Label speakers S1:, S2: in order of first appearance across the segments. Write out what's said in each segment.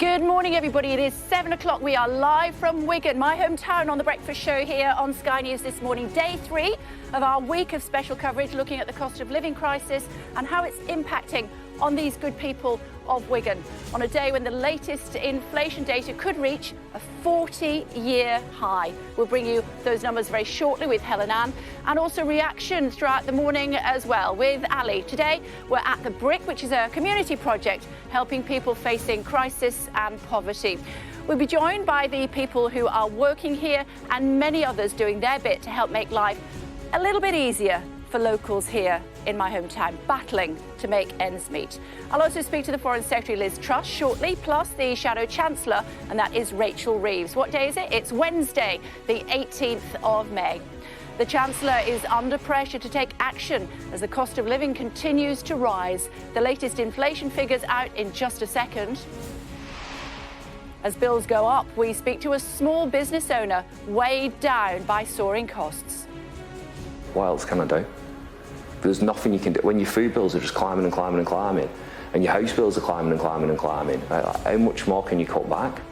S1: Good morning, everybody. It is 7 o'clock. We are live from Wigan, my hometown, on the breakfast show here on Sky News this morning. Day 3 of our week of special coverage looking at the cost of living crisis and how it's impacting on these good people of Wigan on a day when the latest inflation data could reach a 40-year high. We'll bring you those numbers very shortly with Helen Ann, and also reaction throughout the morning as well with Ali. Today we're at the Brick, which is a community project helping people facing crisis and poverty. We'll be joined by the people who are working here and many others doing their bit to help make life a little bit easier for locals here in my hometown, battling to make ends meet. I'll also speak to the Foreign Secretary Liz Truss shortly, plus the Shadow Chancellor, and that is Rachel Reeves. What day is it? It's Wednesday, the 18th of May. The Chancellor is under pressure to take action as the cost of living continues to rise. The latest inflation figures out in just a second. As bills go up, we speak to a small business owner weighed down by soaring costs.
S2: What else can I do? There's nothing you can do when your food bills are just climbing and climbing and climbing, and your house bills are climbing and climbing and climbing. How much more can you cut back?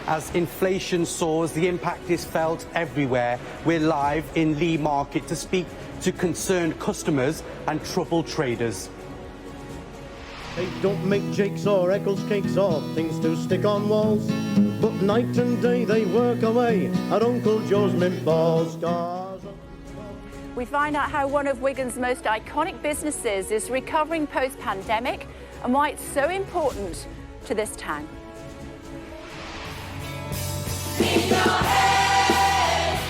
S3: As inflation soars, the impact is felt everywhere. We're live in Lee Market to speak to concerned customers and troubled traders.
S4: They don't make jakes or Eccles cakes or things to stick on walls, but night and day they work away at Uncle Joe's mint balls.
S1: We find out how one of Wigan's most iconic businesses is recovering post-pandemic and why it's so important to this town.
S5: In your head,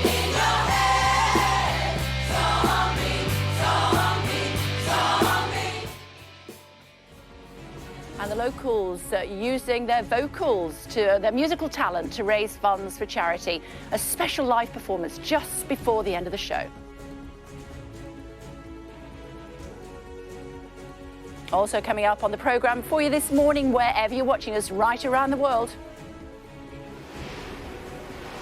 S5: in your head, zombie, zombie, zombie.
S1: And the locals using their vocals, their musical talent to raise funds for charity. A special live performance just before the end of the show. Also coming up on the programme for you this morning, wherever you're watching us right around the world.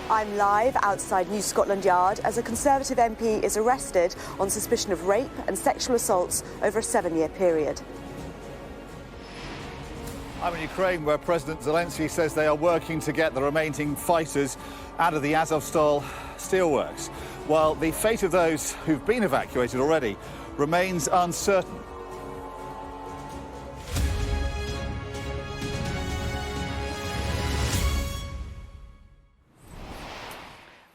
S6: I'm live outside New Scotland Yard as a Conservative MP is arrested on suspicion of rape and sexual assaults over a 7-year period.
S7: I'm in Ukraine, where President Zelensky says they are working to get the remaining fighters out of the Azovstal steelworks, while the fate of those who've been evacuated already remains uncertain.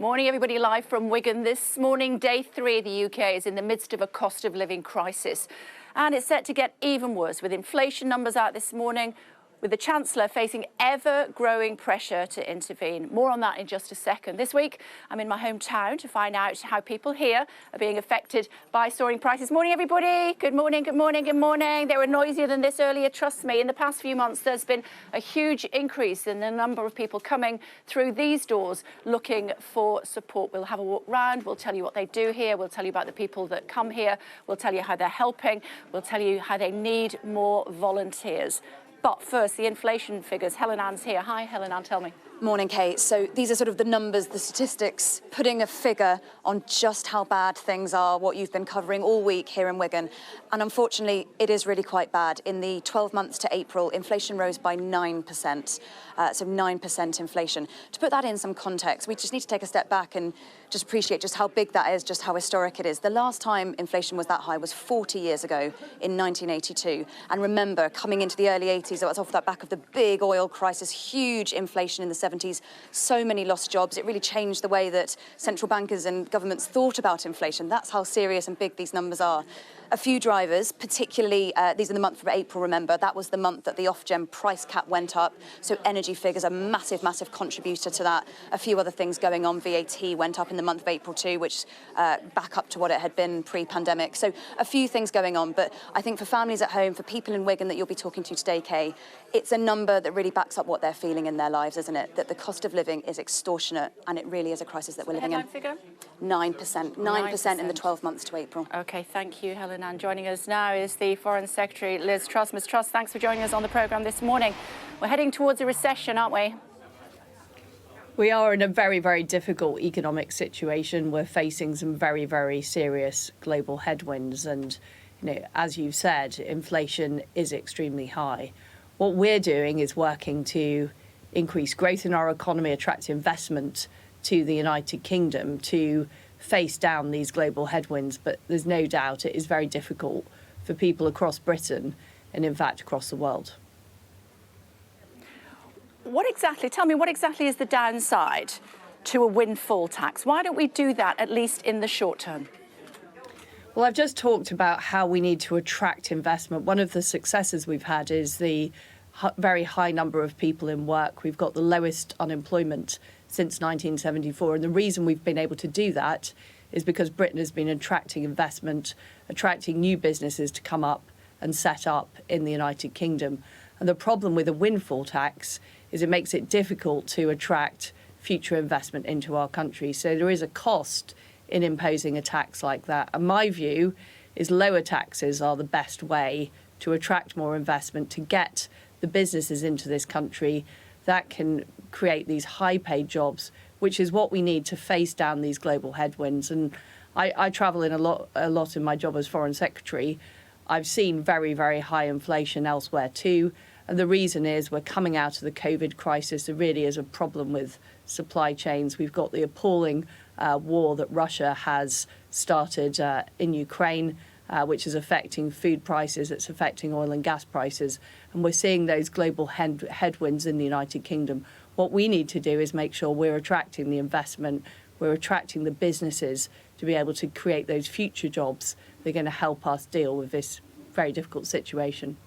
S1: Morning, everybody, live from Wigan. This morning, day 3 of the UK is in the midst of a cost of living crisis. And it's set to get even worse with inflation numbers out this morning, with the Chancellor facing ever-growing pressure to intervene. More on that in just a second. This week, I'm in my hometown to find out how people here are being affected by soaring prices. Morning, everybody. Good morning, good morning, good morning. They were noisier than this earlier, trust me. In the past few months, there's been a huge increase in the number of people coming through these doors looking for support. We'll have a walk round. We'll tell you what they do here. We'll tell you about the people that come here. We'll tell you how they're helping. We'll tell you how they need more volunteers. But first, the inflation figures. Helen Ann's here. Hi, Helen Ann, tell me.
S8: Morning, Kate. So these are sort of the numbers, the statistics, putting a figure on just how bad things are, what you've been covering all week here in Wigan. And unfortunately, it is really quite bad. In the 12 months to April, inflation rose by 9%. So 9% inflation. To put that in some context, we just need to take a step back and just appreciate just how big that is, just how historic it is. The last time inflation was that high was 40 years ago in 1982. And remember, coming into the early 80s, that was off the back of the big oil crisis, huge inflation in the 70s, so many lost jobs. It really changed the way that central bankers and governments thought about inflation. That's how serious and big these numbers are. A few drivers, particularly, these are the month of April, remember, that was the month that the Ofgem price cap went up. So energy figures, a massive, massive contributor to that. A few other things going on. VAT went up in the month of April too, which back up to what it had been pre-pandemic. So a few things going on. But I think for families at home, for people in Wigan that you'll be talking to today, Kay, it's a number that really backs up what they're feeling in their lives, isn't it? That the cost of living is extortionate, and it really is a crisis that we're living in.
S1: Figure?
S8: 9%. 9% in the 12 months to April.
S1: OK, thank you, Helen Ann. Joining us now is the Foreign Secretary Liz Truss. Ms Truss, thanks for joining us on the programme this morning. We're heading towards a recession, aren't we?
S9: We are in a very, very difficult economic situation. We're facing some very, very serious global headwinds. And, you know, as you said, inflation is extremely high. What we're doing is working to increase growth in our economy, attract investment to the United Kingdom to face down these global headwinds. But there's no doubt it is very difficult for people across Britain and, in fact, across the world.
S1: Tell me, what exactly is the downside to a windfall tax? Why don't we do that, at least in the short term?
S9: Well, I've just talked about how we need to attract investment. One of the successes we've had is the very high number of people in work. We've got the lowest unemployment since 1974. And the reason we've been able to do that is because Britain has been attracting investment, attracting new businesses to come up and set up in the United Kingdom. And the problem with a windfall tax is it makes it difficult to attract future investment into our country. So there is a cost in imposing a tax like that. And my view is lower taxes are the best way to attract more investment, to get the businesses into this country that can create these high-paid jobs, which is what we need to face down these global headwinds. And I travel in a lot in my job as Foreign Secretary. I've seen very, very high inflation elsewhere too. And the reason is we're coming out of the COVID crisis. There really is a problem with supply chains. We've got the appalling war that Russia has started in Ukraine, which is affecting food prices, it's affecting oil and gas prices. And we're seeing those global headwinds in the United Kingdom. What we need to do is make sure we're attracting the investment, we're attracting the businesses to be able to create those future jobs that are going to help us deal with this very difficult situation.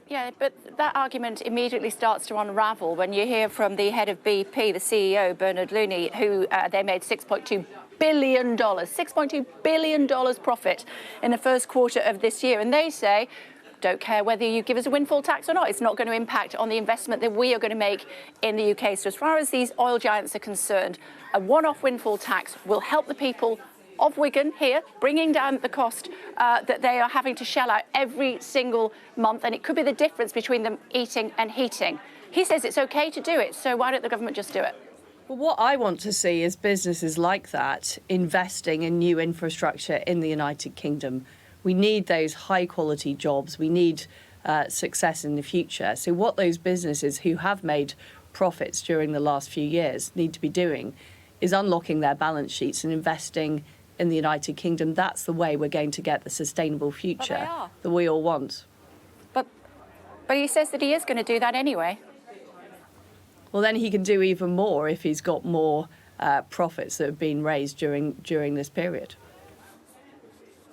S1: Yeah, but that argument immediately starts to unravel when you hear from the head of BP, the CEO, Bernard Looney, who they made $6.2 billion profit in the first quarter of this year. And they say, don't care whether you give us a windfall tax or not. It's not going to impact on the investment that we are going to make in the UK. So as far as these oil giants are concerned, a one-off windfall tax will help the people of Wigan here, bringing down the cost that they are having to shell out every single month. And it could be the difference between them eating and heating. He says it's OK to do it. So why don't the government just do it?
S9: Well, what I want to see is businesses like that investing in new infrastructure in the United Kingdom. We need those high quality jobs. We need success in the future. So what those businesses who have made profits during the last few years need to be doing is unlocking their balance sheets and investing in the United Kingdom. That's the way we're going to get the sustainable future that we all want.
S1: But he says that he is going to do that anyway.
S9: Well, then he can do even more if he's got more profits that have been raised during this period.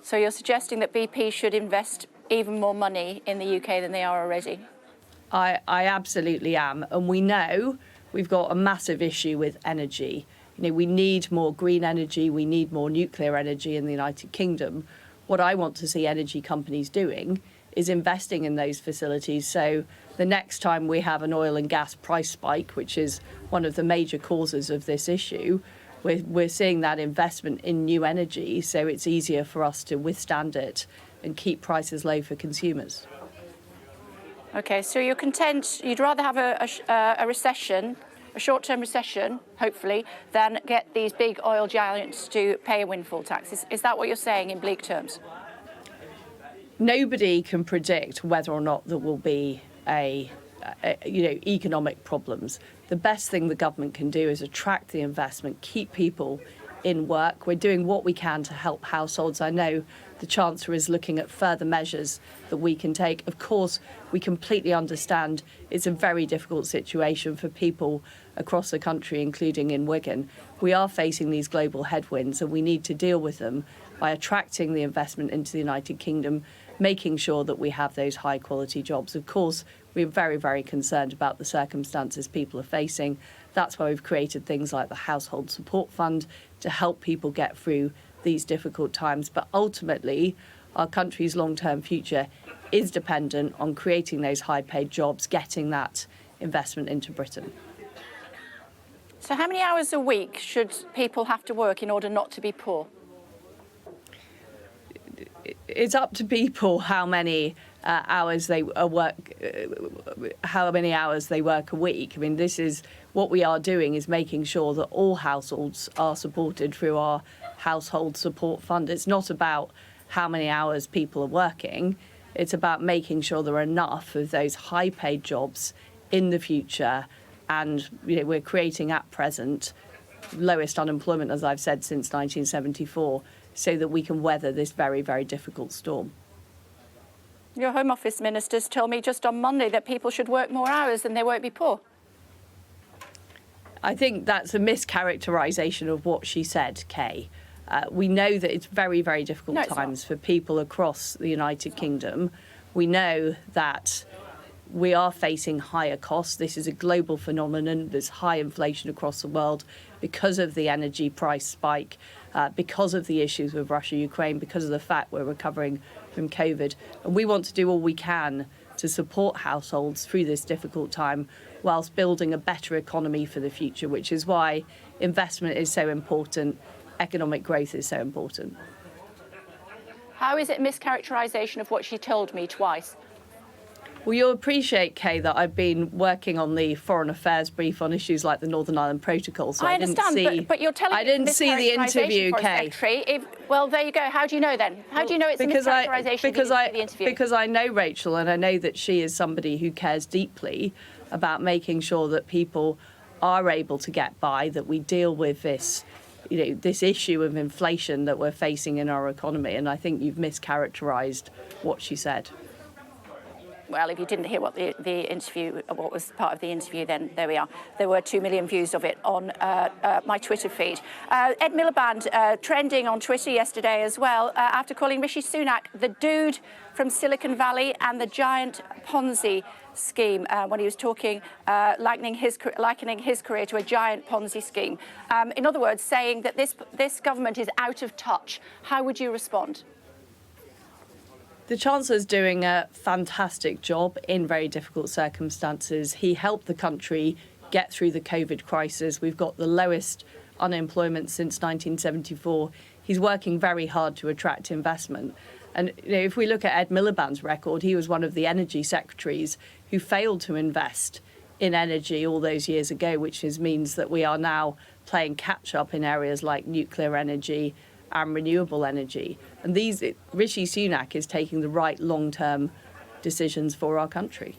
S1: So you're suggesting that BP should invest even more money in the UK than they are already?
S9: I absolutely am. And we know we've got a massive issue with energy. You know, we need more green energy, we need more nuclear energy in the United Kingdom. What I want to see energy companies doing is investing in those facilities. So the next time we have an oil and gas price spike, which is one of the major causes of this issue, we're seeing that investment in new energy, so it's easier for us to withstand it and keep prices low for consumers.
S1: OK, so you're content, you'd rather have a recession, a short-term recession, hopefully, than get these big oil giants to pay a windfall tax. Is that what you're saying in bleak terms?
S9: Nobody can predict whether or not there will be economic problems. The best thing the government can do is attract the investment, keep people in work. We're doing what we can to help households. I know the Chancellor is looking at further measures that we can take. Of course, we completely understand it's a very difficult situation for people across the country, including in Wigan. We are facing these global headwinds and we need to deal with them by attracting the investment into the United Kingdom, making sure that we have those high quality jobs. Of course, we're very, very concerned about the circumstances people are facing. That's why we've created things like the Household Support Fund to help people get through these difficult times. But ultimately, our country's long-term future is dependent on creating those high-paid jobs, getting that investment into Britain.
S1: So how many hours a week should people have to work in order not to be poor?
S9: It's up to people how many hours they work a week. I mean, this is what we are doing, is making sure that all households are supported through our Household Support Fund. It's not about how many hours people are working. It's about making sure there are enough of those high-paid jobs in the future. And we're creating at present lowest unemployment, as I've said, since 1974, so that we can weather this very, very difficult storm.
S1: Your Home Office ministers told me just on Monday that people should work more hours and they won't be poor.
S9: I think that's a mischaracterisation of what she said, Kay. We know that it's very, very difficult times for people across the United Kingdom. We know that we are facing higher costs. This is a global phenomenon. There's high inflation across the world because of the energy price spike, because of the issues with Russia, Ukraine, because of the fact we're recovering from COVID. And we want to do all we can to support households through this difficult time whilst building a better economy for the future, which is why investment is so important, economic growth is so important.
S1: How is it a mischaracterisation of what she told me twice?
S9: Well, you'll appreciate, Kay, that I've been working on the foreign affairs brief on issues like the Northern Ireland Protocol. So
S1: I understand, but you're telling me
S9: I didn't see the interview, Kay.
S1: Well, there you go. How do you know then? How do you know it's a mischaracterisation if you didn't see the interview?
S9: Because I know Rachel, and I know that she is somebody who cares deeply about making sure that people are able to get by, that we deal with this, this issue of inflation that we're facing in our economy. And I think you've mischaracterised what she said.
S1: Well, if you didn't hear what what was part of the interview, then there we are. There were 2 million views of it on my Twitter feed. Ed Miliband trending on Twitter yesterday as well after calling Rishi Sunak the dude from Silicon Valley and the giant Ponzi scheme when he was talking, likening his career to a giant Ponzi scheme. In other words, saying that this government is out of touch. How would you respond?
S9: The Chancellor's doing a fantastic job in very difficult circumstances. He helped the country get through the COVID crisis. We've got the lowest unemployment since 1974. He's working very hard to attract investment. And if we look at Ed Miliband's record, he was one of the energy secretaries who failed to invest in energy all those years ago, which means that we are now playing catch up in areas like nuclear energy and renewable energy. And Rishi Sunak is taking the right long-term decisions for our country.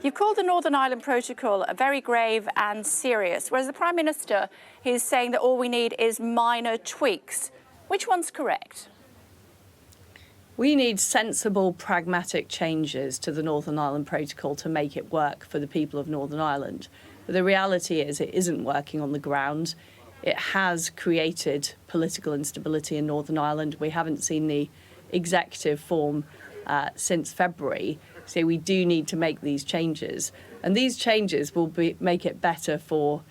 S1: You've called the Northern Ireland Protocol very grave and serious, whereas the Prime Minister is saying that all we need is minor tweaks. Which one's correct?
S9: We need sensible, pragmatic changes to the Northern Ireland Protocol to make it work for the people of Northern Ireland. But the reality is it isn't working on the ground. It has created political instability in Northern Ireland. We haven't seen the executive form since February. So we do need to make these changes. And these changes will make it better for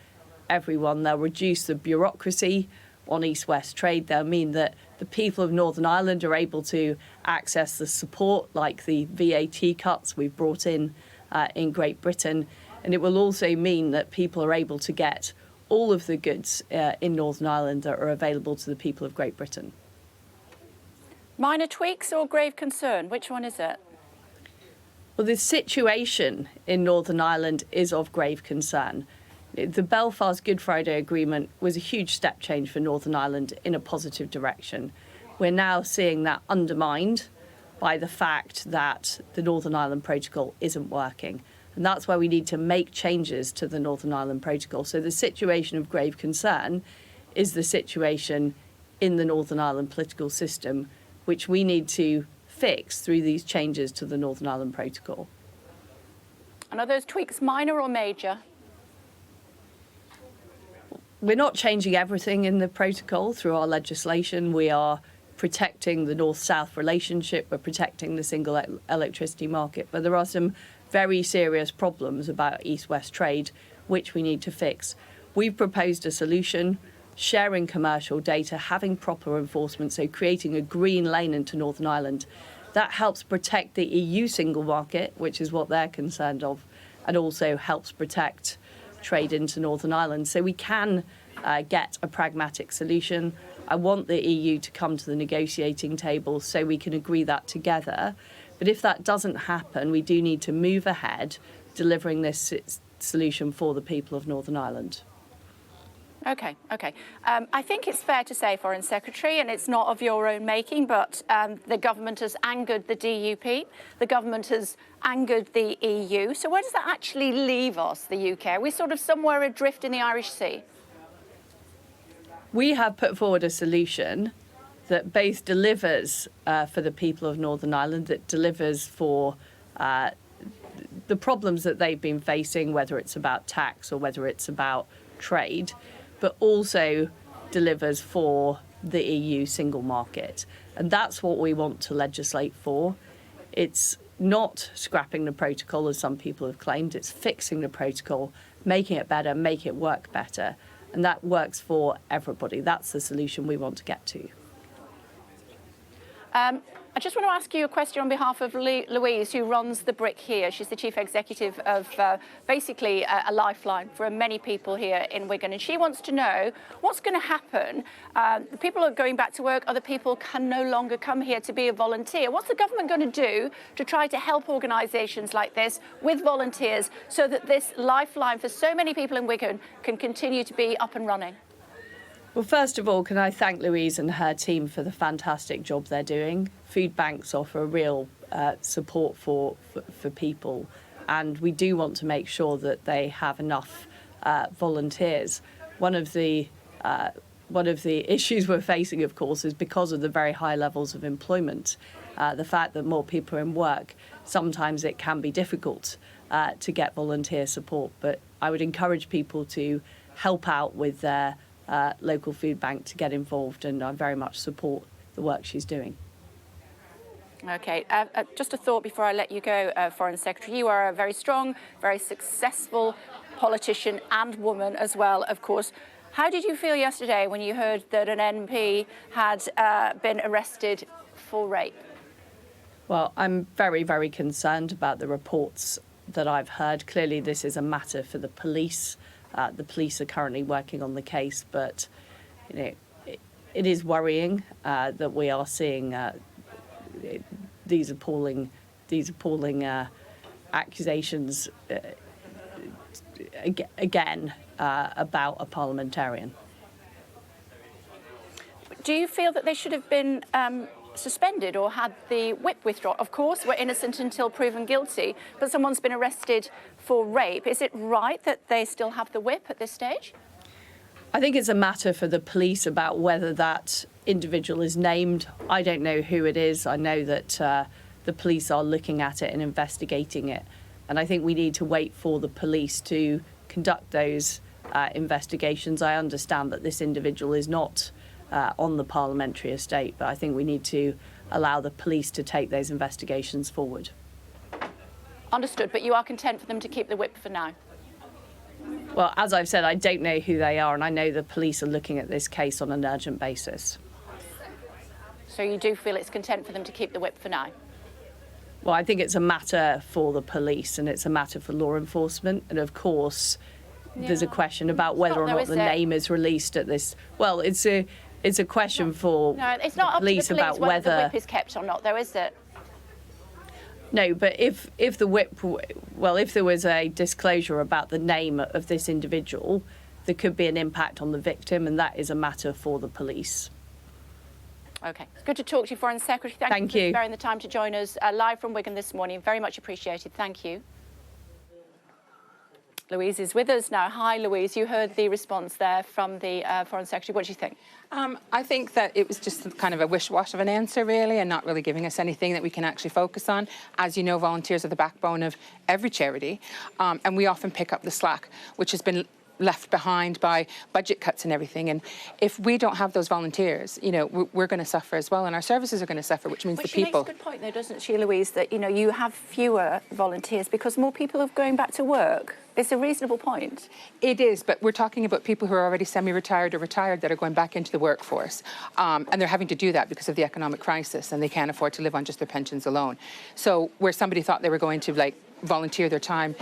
S9: everyone. They'll reduce the bureaucracy on east-west trade. They'll mean that the people of Northern Ireland are able to access the support like the VAT cuts we've brought in Great Britain. And it will also mean that people are able to get all of the goods in Northern Ireland that are available to the people of Great Britain.
S1: Minor tweaks or grave concern? Which one is it?
S9: Well, the situation in Northern Ireland is of grave concern. The Belfast Good Friday Agreement was a huge step change for Northern Ireland in a positive direction. We're now seeing that undermined by the fact that the Northern Ireland Protocol isn't working. And that's why we need to make changes to the Northern Ireland Protocol. So the situation of grave concern is the situation in the Northern Ireland political system, which we need to fix through these changes to the Northern Ireland Protocol.
S1: And are those tweaks minor or major?
S9: We're not changing everything in the protocol through our legislation. We are protecting the North-South relationship. We're protecting the single electricity market. But there are some very serious problems about east-west trade, which we need to fix. We've proposed a solution, sharing commercial data, having proper enforcement, so creating a green lane into Northern Ireland. That helps protect the EU single market, which is what they're concerned of, and also helps protect trade into Northern Ireland. So we can get a pragmatic solution. I want the EU to come to the negotiating table so we can agree that together. But if that doesn't happen, we do need to move ahead delivering this solution for the people of Northern Ireland.
S1: OK. I think it's fair to say, Foreign Secretary, and it's not of your own making, but the government has angered the DUP. The government has angered the EU. So where does that actually leave us, the UK? Are we sort of somewhere adrift in the Irish Sea?
S9: We have put forward a solution that both delivers for the people of Northern Ireland, that delivers for the problems that they've been facing, whether it's about tax or whether it's about trade, but also delivers for the EU single market. And that's what we want to legislate for. It's not scrapping the protocol, as some people have claimed. It's fixing the protocol, making it better, make it work better. And that works for everybody. That's the solution we want to get to.
S1: I just want to ask you a question on behalf of Louise, who runs the Brick here. She's the chief executive of basically a lifeline for many people here in Wigan. And she wants to know what's going to happen. The people are going back to work. Other people can no longer come here to be a volunteer. What's the government going to do to try to help organisations like this with volunteers so that this lifeline for so many people in Wigan can continue to be up and running?
S9: Well, first of all, can I thank Louise and her team for the fantastic job they're doing. Food banks offer real support for people, and we do want to make sure that they have enough volunteers. One of the issues we're facing, of course, is because of the very high levels of employment. The fact that more people are in work, sometimes it can be difficult to get volunteer support. But I would encourage people to help out with their local food bank to get involved, and I very much support the work she's doing.
S1: OK, just a thought before I let you go, Foreign Secretary. You are a very strong, very successful politician and woman as well, of course. How did you feel yesterday when you heard that an MP had been arrested for rape?
S9: Well, I'm very, very concerned about the reports that I've heard. Clearly, this is a matter for the police. The police are currently working on the case, but it is worrying that we are seeing these appalling accusations again about a parliamentarian.
S1: Do you feel that they should have been suspended or had the whip withdrawn? Of course, we're innocent until proven guilty, but someone's been arrested for rape. Is it right that they still have the whip at this stage?
S9: I think it's a matter for the police about whether that individual is named. I don't know who it is. I know that the police are looking at it and investigating it. And I think we need to wait for the police to conduct those investigations. I understand that this individual is not on the parliamentary estate, but I think we need to allow the police to take those investigations forward.
S1: Understood, but you are content for them to keep the whip for now?
S9: Well, as I've said, I don't know who they are, and I know the police are looking at this case on an urgent basis.
S1: So you do feel it's content for them to keep the whip for now?
S9: Well, I think it's a matter for the police and it's a matter for law enforcement. And of course, there's a question about whether or not the name is released at this. Well, it's a question for
S1: it's not up to the police
S9: about
S1: whether the whip is kept or not, though, is it?
S9: No, but if the whip, well, if there was a disclosure about the name of this individual, there could be an impact on the victim, and that is a matter for the police.
S1: OK. It's good to talk to you, Foreign Secretary. Thank you for sparing the time to join us live from Wigan this morning. Very much appreciated. Thank you. Louise is with us now. Hi, Louise. You heard the response there from the Foreign Secretary. What do you think?
S10: I think that it was just kind of a wish-wash of an answer, really, and not really giving us anything that we can actually focus on. As you know, volunteers are the backbone of every charity, and we often pick up the slack, which has been left behind by budget cuts and everything. And if we don't have those volunteers, you know, we're going to suffer as well, and our services are going to suffer, which means the people.
S1: She makes a good point, though, doesn't she, Louise, that, you know, you have fewer volunteers because more people are going back to work. It's a reasonable point.
S10: It is, but we're talking about people who are already semi-retired or retired that are going back into the workforce. And they're having to do that because of the economic crisis, and they can't afford to live on just their pensions alone. So where somebody thought they were going to, like, volunteer their time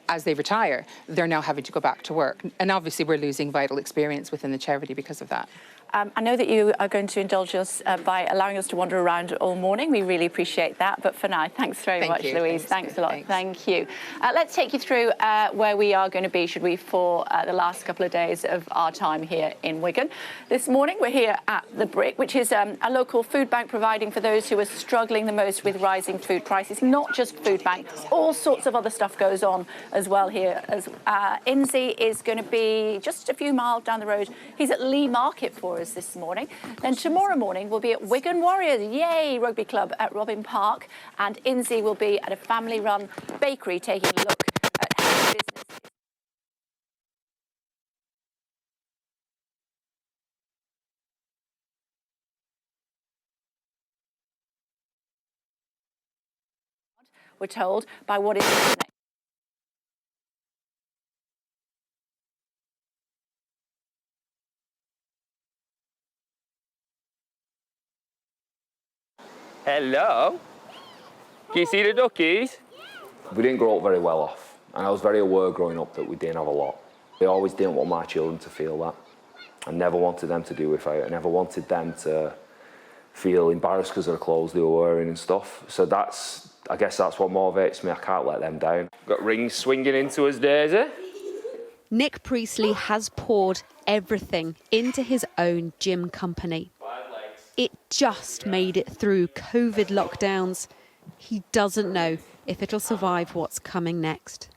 S10: as they retire, they're now having to go back to work. And obviously we're losing vital experience within the charity because of that.
S1: I know that you are going to indulge us by allowing us to wander around all morning. We really appreciate that. But for now, thanks very much, Louise. Thanks a lot. Thank you. Let's take you through where we are going to be, should we, for the last couple of days of our time here in Wigan. This morning, we're here at the Brick, which is a local food bank providing for those who are struggling the most with rising food prices. Not just food bank, all sorts of other stuff goes on as well here. Inzi is going to be just a few miles down the road. He's at Lee Market for us this morning. Then tomorrow morning we'll be at Wigan Warriors, yay, rugby club at Robin Park, and Inzi will be at a family-run bakery taking a look at how business we're told by what is happening.
S11: Hello. Can you see the duckies?
S2: We didn't grow up very well off, and I was very aware growing up that we didn't have a lot. I always didn't want my children to feel that. I never wanted them to do without. I never wanted them to feel embarrassed because of the clothes they were wearing and stuff. So I guess that's what motivates me. I can't let them down.
S11: Got rings swinging into us, Daisy.
S12: Nick Priestley has poured everything into his own gym company. It just made it through COVID lockdowns. He doesn't know if it'll survive what's coming next.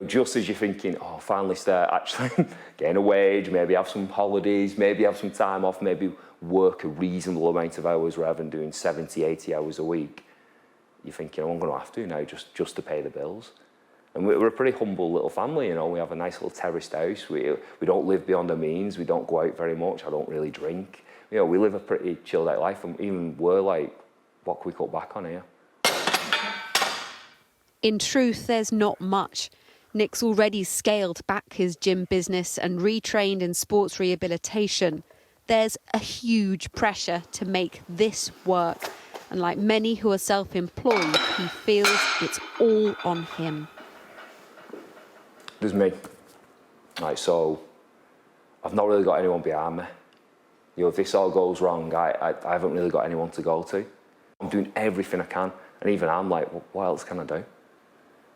S2: Just as you're thinking, oh, finally start actually getting a wage, maybe have some holidays, maybe have some time off, maybe work a reasonable amount of hours rather than doing 70, 80 hours a week, you're thinking, oh, I'm going to have to now just to pay the bills. And we're a pretty humble little family, you know. We have a nice little terraced house. We don't live beyond our means. We don't go out very much. I don't really drink. You know, we live a pretty chilled out life, and even we're like, what can we cut back on here?
S12: In truth, there's not much. Nick's already scaled back his gym business and retrained in sports rehabilitation. There's a huge pressure to make this work. And like many who are self-employed, he feels it's all on him.
S2: There's me. Right, so I've not really got anyone behind me. You know, if this all goes wrong, I haven't really got anyone to go to. I'm doing everything I can, and even I'm like, well, what else can I do?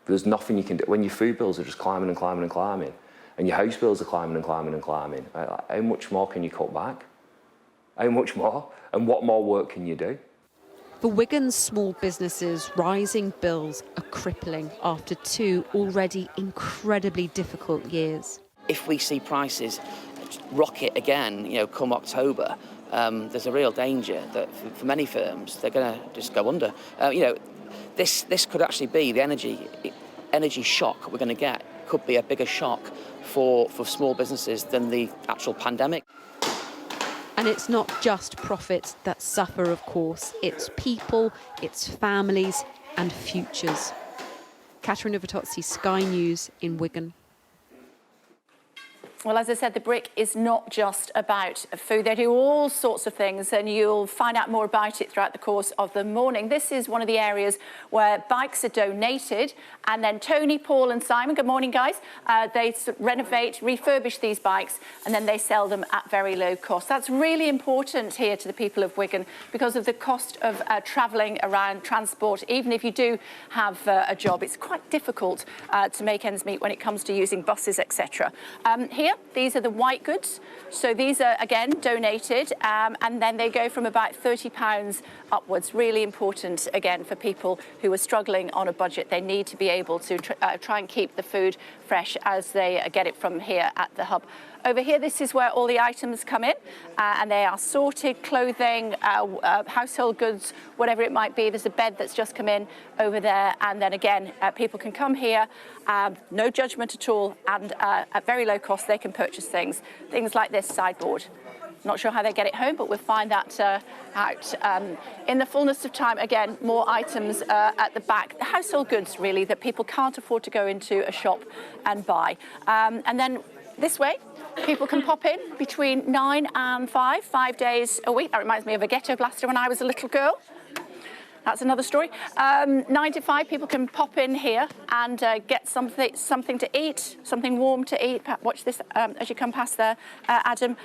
S2: There's nothing you can do. When your food bills are just climbing and climbing and climbing, and your house bills are climbing and climbing and climbing, how much more can you cut back? How much more? And what more work can you do?
S12: For Wigan's small businesses, rising bills are crippling after 2 already incredibly difficult years.
S13: If we see prices rocket again, you know, come October, there's a real danger that for many firms they're going to just go under. You know, this could actually be the energy shock we're going to get. Could be a bigger shock for small businesses than the actual pandemic.
S12: And it's not just profits that suffer, of course. It's people, it's families and futures. Katerina Vitozzi, Sky News in Wigan.
S1: Well, as I said, the Brick is not just about food. They do all sorts of things, and you'll find out more about it throughout the course of the morning. This is one of the areas where bikes are donated, and then Tony, Paul and Simon, good morning, guys, they renovate, refurbish these bikes, and then they sell them at very low cost. That's really important here to the people of Wigan because of the cost of travelling around transport. Even if you do have a job, it's quite difficult to make ends meet when it comes to using buses, etc. Here, these are the white goods. So these are, again, donated, and then they go from about £30 upwards. Really important, again, for people who are struggling on a budget. They need to be able to try and keep the food fresh as they get it from here at the hub. Over here, this is where all the items come in, and they are sorted: clothing, household goods, whatever it might be. There's a bed that's just come in over there, and then again, people can come here, no judgment at all, and at very low cost, they can purchase things like this sideboard. Not sure how they get it home, but we'll find that out. In the fullness of time, again, more items at the back. Household goods, really, that people can't afford to go into a shop and buy. And then this way, people can pop in between 9 and 5 days a week. That reminds me of a ghetto blaster when I was a little girl. That's another story. 9 to 5, people can pop in here and get something to eat, something warm to eat. Watch this as you come past there, Adam.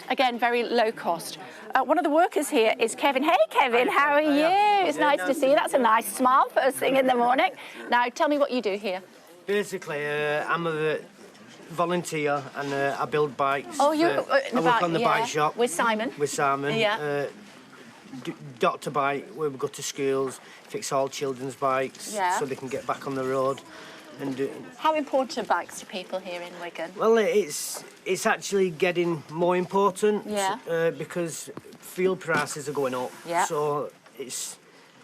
S1: Again, very low cost. One of the workers here is Kevin. Hey, Kevin, how are you? It's nice to see you. That's a nice smile first thing in the morning. Now, tell me what you do here.
S14: Basically, I'm a volunteer and I build bikes.
S1: Oh, you
S14: I work on the bike shop.
S1: With Simon?
S14: With Simon.
S1: Yeah.
S14: Doctor bike, where we go to schools, fix all children's bikes so they can get back on the road. And
S1: how important are bikes to people here in Wigan?
S14: Well, it's actually getting more important because fuel prices are going up.
S1: Yeah.
S14: So it's...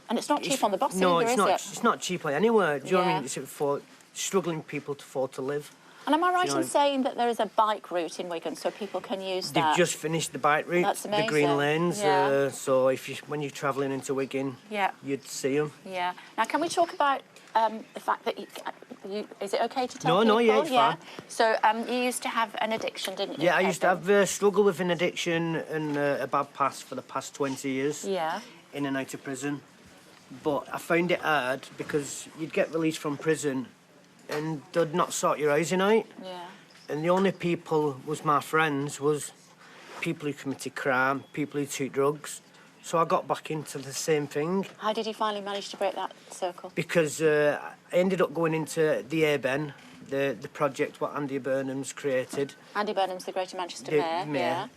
S1: And it's not cheap on the bus
S14: no,
S1: either,
S14: it's not.
S1: is it?
S14: It's not cheap anywhere. Do you know what I mean? It's for struggling people to afford to live.
S1: And am I right in saying that there is a bike route in Wigan so people can use that?
S14: They've just finished the bike route,
S1: That's amazing.
S14: the green lanes.
S1: Yeah.
S14: So when you're travelling into Wigan, you'd see them.
S1: Yeah. Now, can we talk about the fact that is it okay to tell people?
S14: No, yeah, it's fine.
S1: So you used to have an addiction, didn't you?
S14: Yeah, I used to have a struggle with an addiction and a bad past for the past 20 years.
S1: Yeah.
S14: In and out of prison. But I found it hard because you'd get released from prison and they'd not sort your housing out.
S1: Yeah.
S14: And the only people was my friends, was people who committed crime, people who took drugs. So I got back into the same thing.
S1: How did you finally manage to break that circle?
S14: Because I ended up going into the ABEN, the project what Andy Burnham's created.
S1: Andy Burnham's the Greater Manchester Mayor.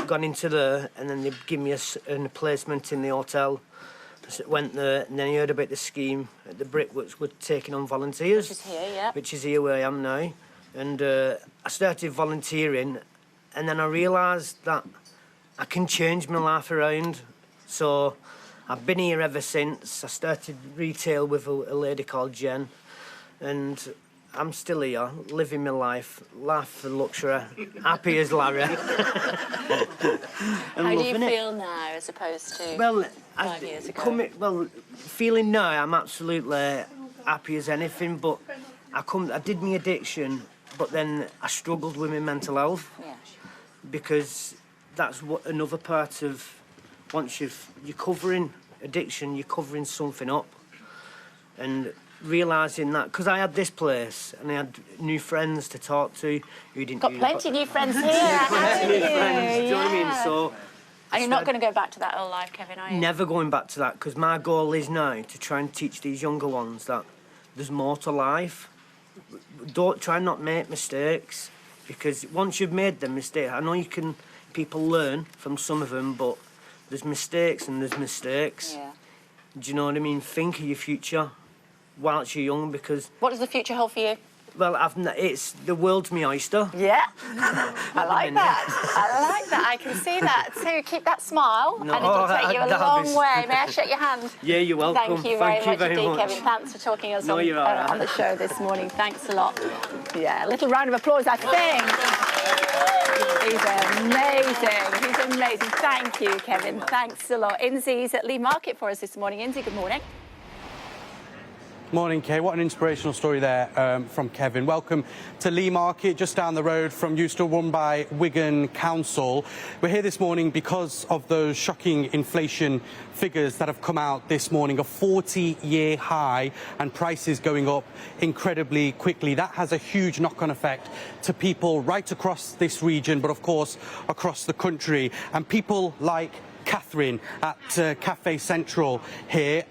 S14: Gone into there, and then they give me a placement in the hotel. Went there, and then I heard about the scheme at the Brickworks were taking on volunteers.
S1: Which is here, yeah.
S14: Which is here where I am now. And I started volunteering, and then I realised that I can change my life around. So I've been here ever since. I started retail with a lady called Jen, and I'm still here, living my life for luxury, happy as Larry.
S1: How do you feel now as opposed to 5 years ago?
S14: Feeling now, I'm absolutely happy as anything, but I did my addiction, but then I struggled with my mental health.
S1: Yeah.
S14: Because that's what another part of, once you're covering addiction, you're covering something up. And realising that, because I had this place and I had new friends to talk to who didn't...
S1: Got plenty of new friends here, haven't you?
S14: Do you know what I mean? So...
S1: Are you not going to go back to that old life, Kevin, are you?
S14: Never going back to that, because my goal is now to try and teach these younger ones that there's more to life. Don't try and not make mistakes, because once you've made them mistakes, I know people learn from some of them, but there's mistakes and there's mistakes.
S1: Yeah.
S14: Do you know what I mean? Think of your future whilst you're young, because...
S1: What does the future hold for you?
S14: Well, it's the world's my oyster.
S1: Yeah, I like that. I like that. I can see that. So keep that smile, and it'll take you a long way. May I shake your hand?
S14: Yeah, you're welcome.
S1: Thank you very much indeed, Kevin. Thanks for talking us on the show this morning. Thanks a lot. Yeah, a little round of applause, I think. He's amazing. He's amazing. Thank you, Kevin. Thanks a lot. Inzi's at Lee Market for us this morning. Inzi, good morning.
S3: Morning, Kay. What an inspirational story there from Kevin. Welcome to Lee Market, just down the road from you, still run by Wigan Council. We're here this morning because of those shocking inflation figures that have come out this morning, a 40-year high, and prices going up incredibly quickly. That has a huge knock-on effect to people right across this region, but of course across the country. And people like Catherine at Cafe Central here.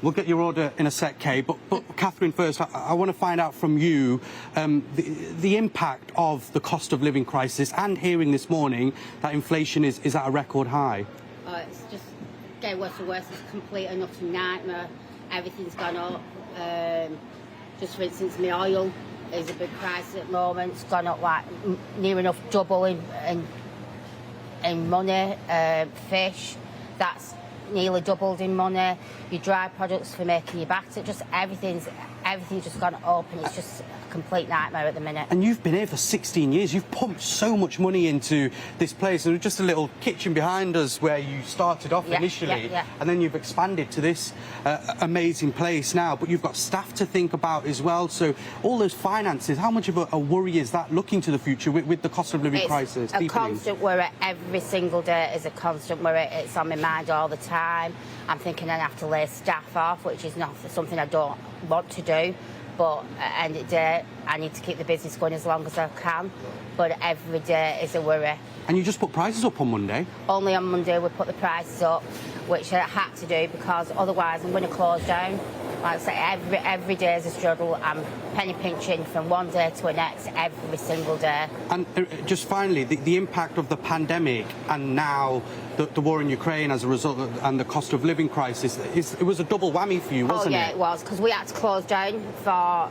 S3: We'll get your order in a sec, Kay, but Catherine, first, I want to find out from you the impact of the cost of living crisis, and hearing this morning that inflation is at a record high.
S15: It's just getting worse and worse. It's a complete and utter nightmare. Everything's gone up. Just for instance, my oil is a big price at the moment. It's gone up like near enough double in money. Fish, that's nearly doubled in money. Your dry products for making your batter, just everything's just gone up, and it's just a complete nightmare at the minute.
S3: And you've been here for 16 years. You've pumped so much money into this place. There's just a little kitchen behind us where you started off initially, and then you've expanded to this amazing place now. But you've got staff to think about as well. So all those finances, how much of a worry is that looking to the future with the cost of living crisis?
S15: It's a constant worry. Every single day is a constant worry. It's on my mind all the time. time. I'm thinking I'd have to lay staff off, which is not something I don't want to do. But at the end of the day, I need to keep the business going as long as I can. But every day is a worry.
S3: And you just put prices up on Monday?
S15: Only on Monday we put the prices up, which I had to do because otherwise I'm going to close down. Like I say, every day is a struggle. I'm penny pinching from one day to the next every single day.
S3: And just finally, the impact of the pandemic and now the war in Ukraine as a result and the cost of living crisis, it was a double whammy for you, wasn't it?
S15: Oh yeah, it was, because we had to close down for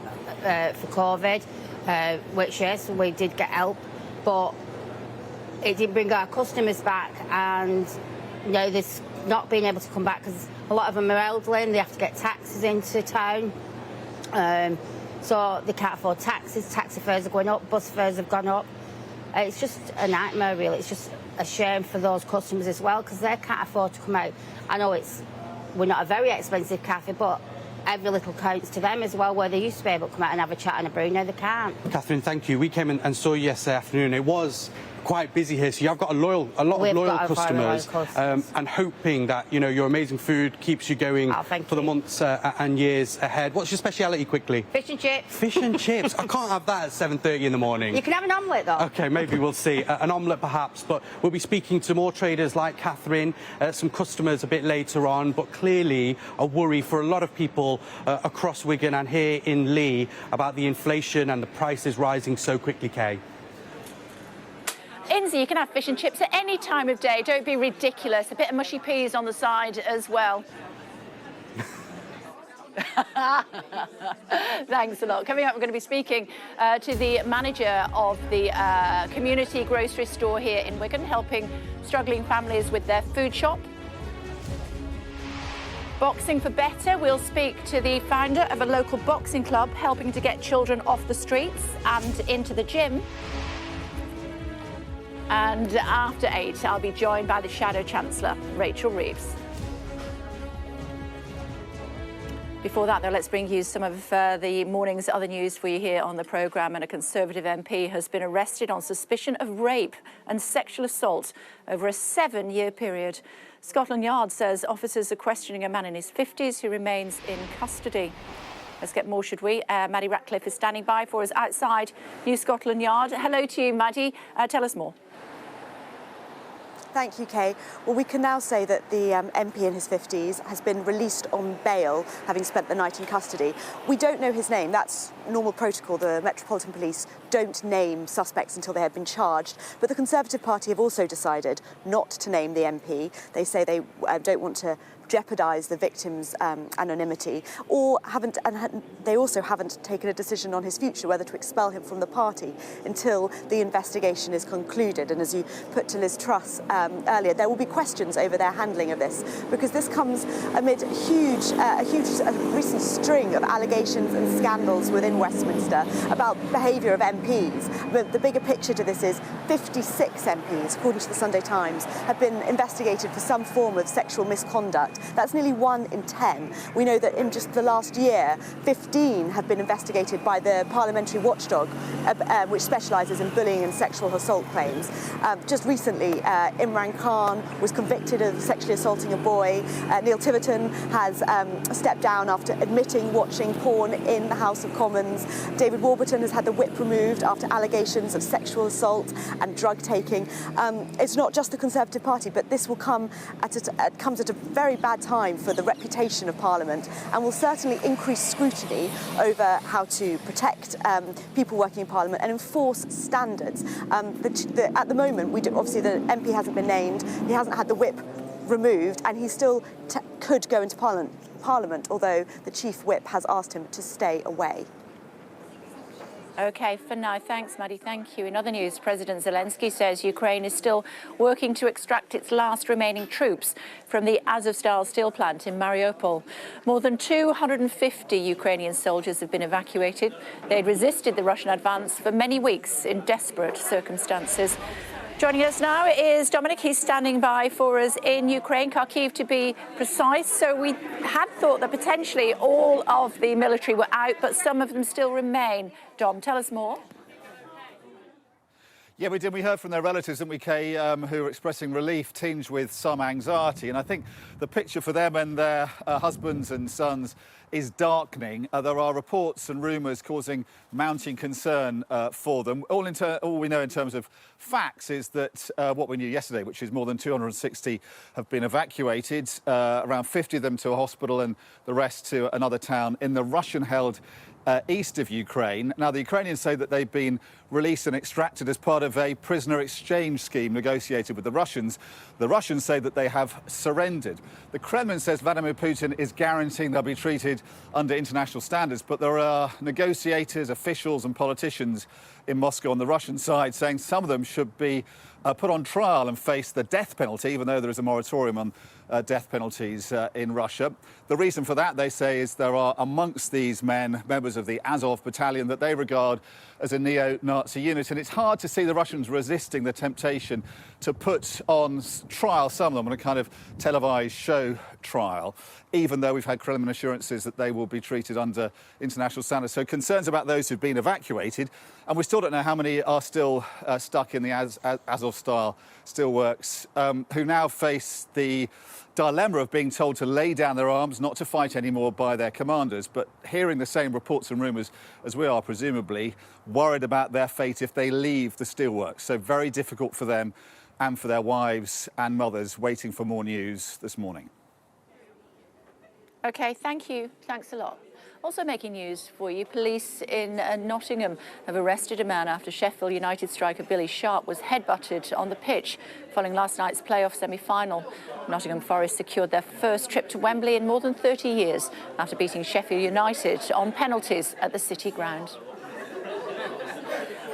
S15: COVID, which yes, we did get help, but it didn't bring our customers back, and you know, this not being able to come back because a lot of them are elderly and they have to get taxis into town, so they can't afford taxis. Taxi fares are going up, bus fares have gone up. It's just a nightmare, really. It's just a shame for those customers as well because they can't afford to come out. I know we're not a very expensive cafe, but every little counts to them as well, where they used to be able to come out and have a chat and a brew. Now they can't. Catherine,
S3: thank you. We came and saw you yesterday afternoon. It was quite busy here, so you've got a lot of loyal customers, and hoping that your amazing food keeps you going for the months and years ahead. What's your speciality, quickly?
S15: Fish and chips.
S3: Fish and chips. I can't have that at 7:30 in the morning.
S15: You can have an omelette though.
S3: Okay, maybe we'll see an omelette perhaps, but we'll be speaking to more traders like Catherine, some customers a bit later on, but clearly a worry for a lot of people across Wigan and here in Lee about the inflation and the prices rising so quickly, Kay.
S1: Inzi, you can have fish and chips at any time of day. Don't be ridiculous. A bit of mushy peas on the side as well. Thanks a lot. Coming up, we're going to be speaking to the manager of the community grocery store here in Wigan, helping struggling families with their food shop. Boxing for Better, we'll speak to the founder of a local boxing club helping to get children off the streets and into the gym. And after 8, I'll be joined by the Shadow Chancellor, Rachel Reeves. Before that, though, let's bring you some of the morning's other news for you here on the programme. And a Conservative MP has been arrested on suspicion of rape and sexual assault over a 7-year period. Scotland Yard says officers are questioning a man in his 50s who remains in custody. Let's get more, should we? Maddie Ratcliffe is standing by for us outside New Scotland Yard. Hello to you, Maddie. Tell us more.
S6: Thank you, Kay. Well, we can now say that the MP in his 50s has been released on bail, having spent the night in custody. We don't know his name. That's normal protocol. The Metropolitan Police don't name suspects until they have been charged. But the Conservative Party have also decided not to name the MP. They say they don't want to jeopardise the victim's anonymity, or they also haven't taken a decision on his future, whether to expel him from the party until the investigation is concluded. And as you put to Liz Truss earlier, there will be questions over their handling of this, because this comes amid a huge recent string of allegations and scandals within Westminster about behaviour of MPs. But the bigger picture to this is 56 MPs, according to the Sunday Times, have been investigated for some form of sexual misconduct. That's nearly 1 in 10. We know that in just the last year, 15 have been investigated by the parliamentary watchdog, which specialises in bullying and sexual assault claims. Just recently, Imran Khan was convicted of sexually assaulting a boy. Neil Tiverton has stepped down after admitting watching porn in the House of Commons. David Warburton has had the whip removed after allegations of sexual assault and drug taking. It's not just the Conservative Party, but this will comes at a very bad time for the reputation of Parliament, and will certainly increase scrutiny over how to protect people working in Parliament and enforce standards. At the moment, obviously the MP hasn't been named, he hasn't had the whip removed, and he still could go into Parliament, although the Chief Whip has asked him to stay away.
S1: OK, for now, thanks, Maddie, thank you. In other news, President Zelensky says Ukraine is still working to extract its last remaining troops from the Azovstal steel plant in Mariupol. More than 250 Ukrainian soldiers have been evacuated. They'd resisted the Russian advance for many weeks in desperate circumstances. Joining us now is Dominic. He's standing by for us in Ukraine, Kharkiv to be precise. So we had thought that potentially all of the military were out, but some of them still remain. Dom, tell us more.
S7: Yeah, we did. We heard from their relatives, didn't we, Kay, who were expressing relief tinged with some anxiety. And I think the picture for them and their husbands and sons is darkening. There are reports and rumours causing mounting concern for them. All we know in terms of facts is that what we knew yesterday, which is more than 260 have been evacuated, around 50 of them to a hospital and the rest to another town in the Russian-held east of Ukraine. Now, the Ukrainians say that they've been released and extracted as part of a prisoner exchange scheme negotiated with the Russians. The Russians say that they have surrendered. The Kremlin says Vladimir Putin is guaranteeing they'll be treated under international standards, but there are negotiators, officials and politicians in Moscow on the Russian side saying some of them should be put on trial and face the death penalty, even though there is a moratorium on death penalties in Russia. The reason for that, they say, is there are amongst these men members of the Azov battalion that they regard as a neo-Nazi unit, and it's hard to see the Russians resisting the temptation to put on trial some of them on a kind of televised show trial, even though we've had Kremlin assurances that they will be treated under international standards. So concerns about those who've been evacuated, and we still don't know how many are still stuck in the Azov-style steelworks, who now face the dilemma of being told to lay down their arms, not to fight anymore by their commanders, but hearing the same reports and rumours as we are, presumably, worried about their fate if they leave the steelworks. So very difficult for them and for their wives and mothers waiting for more news this morning.
S1: OK, thank you. Thanks a lot. Also making news for you, police in Nottingham have arrested a man after Sheffield United striker Billy Sharp was headbutted on the pitch following last night's playoff semi-final. Nottingham Forest secured their first trip to Wembley in more than 30 years after beating Sheffield United on penalties at the City Ground.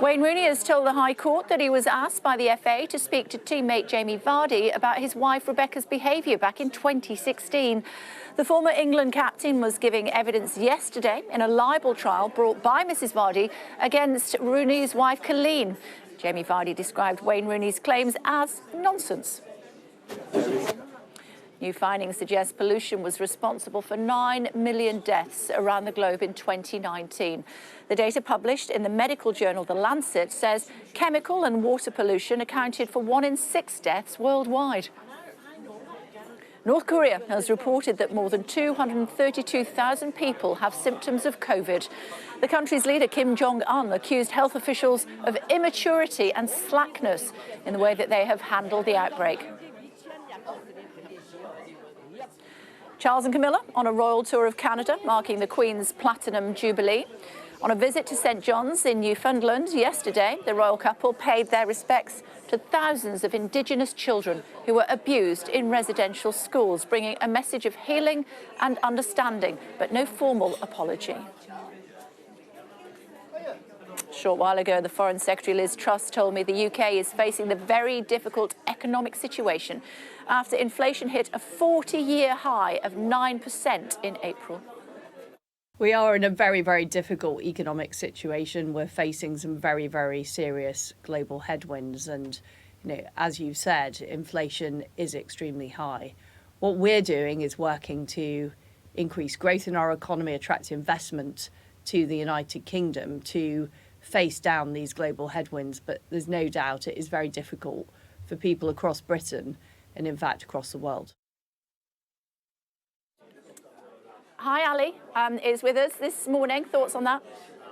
S1: Wayne Rooney has told the High Court that he was asked by the FA to speak to teammate Jamie Vardy about his wife Rebecca's behaviour back in 2016. The former England captain was giving evidence yesterday in a libel trial brought by Mrs Vardy against Rooney's wife Colleen. Jamie Vardy described Wayne Rooney's claims as nonsense. New findings suggest pollution was responsible for 9 million deaths around the globe in 2019. The data published in the medical journal The Lancet says chemical and water pollution accounted for 1 in 6 deaths worldwide. North Korea has reported that more than 232,000 people have symptoms of COVID. The country's leader, Kim Jong-un, accused health officials of immaturity and slackness in the way that they have handled the outbreak. Charles and Camilla on a royal tour of Canada, marking the Queen's Platinum Jubilee. On a visit to St John's in Newfoundland yesterday, the royal couple paid their respects to thousands of Indigenous children who were abused in residential schools, bringing a message of healing and understanding, but no formal apology. A short while ago, the Foreign Secretary Liz Truss told me the UK is facing the very difficult economic situation after inflation hit a 40-year high of 9% in April.
S9: We are in a very, very difficult economic situation. We're facing some very, very serious global headwinds. And, as you said, inflation is extremely high. What we're doing is working to increase growth in our economy, attract investment to the United Kingdom to face down these global headwinds. But there's no doubt it is very difficult for people across Britain and, in fact, across the world.
S1: Hi, Ali is with us this morning. Thoughts on that?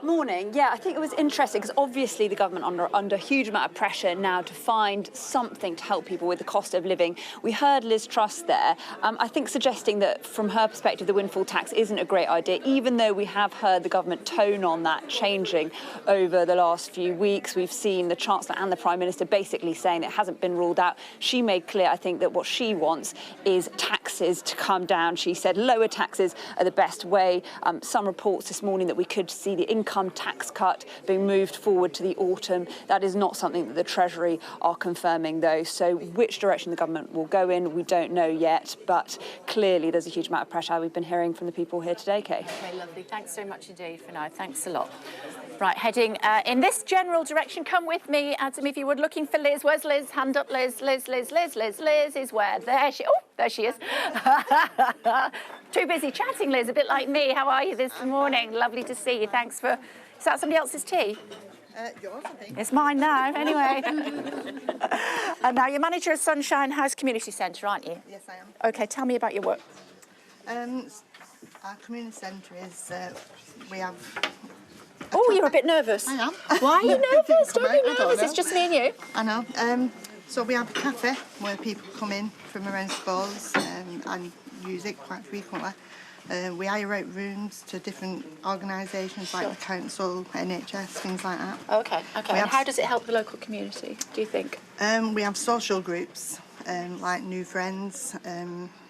S6: Morning. Yeah, I think it was interesting because obviously the government under a huge amount of pressure now to find something to help people with the cost of living. We heard Liz Truss there, I think suggesting that from her perspective the windfall tax isn't a great idea, even though we have heard the government tone on that changing over the last few weeks. We've seen the Chancellor and the Prime Minister basically saying it hasn't been ruled out. She made clear, I think, that what she wants is taxes to come down. She said lower taxes are the best way. Some reports this morning that we could see the income tax cut being moved forward to the autumn. That is not something that the Treasury are confirming, though. So which direction the government will go in, we don't know yet. But clearly there's a huge amount of pressure we've been hearing from the people here today, Kay.
S1: OK, lovely. Thanks so much indeed for now. Thanks a lot. Right, heading in this general direction. Come with me, Adam, if you would. Looking for Liz. Where's Liz? Hand up, Liz. Liz is where? There she is. Too busy chatting, Liz, a bit like me. How are you this morning? Lovely to see you. Thanks for... Is that somebody else's tea?
S16: Yours, I think.
S1: It's mine now, anyway. And now you're manager of Sunshine House Community Centre, aren't you?
S16: Yes, I am.
S1: OK, tell me about your work.
S16: Our community centre is, we have...
S1: Oh, you're a bit nervous.
S16: I am.
S1: Why are you nervous? Don't be nervous, it's just me and you.
S16: I know. So we have a cafe where people come in from around schools and use it quite frequently. We hire out rooms to different organisations like the council, NHS, things like that.
S1: OK. And how does it help the local community, do you think?
S16: We have social groups, like New Friends,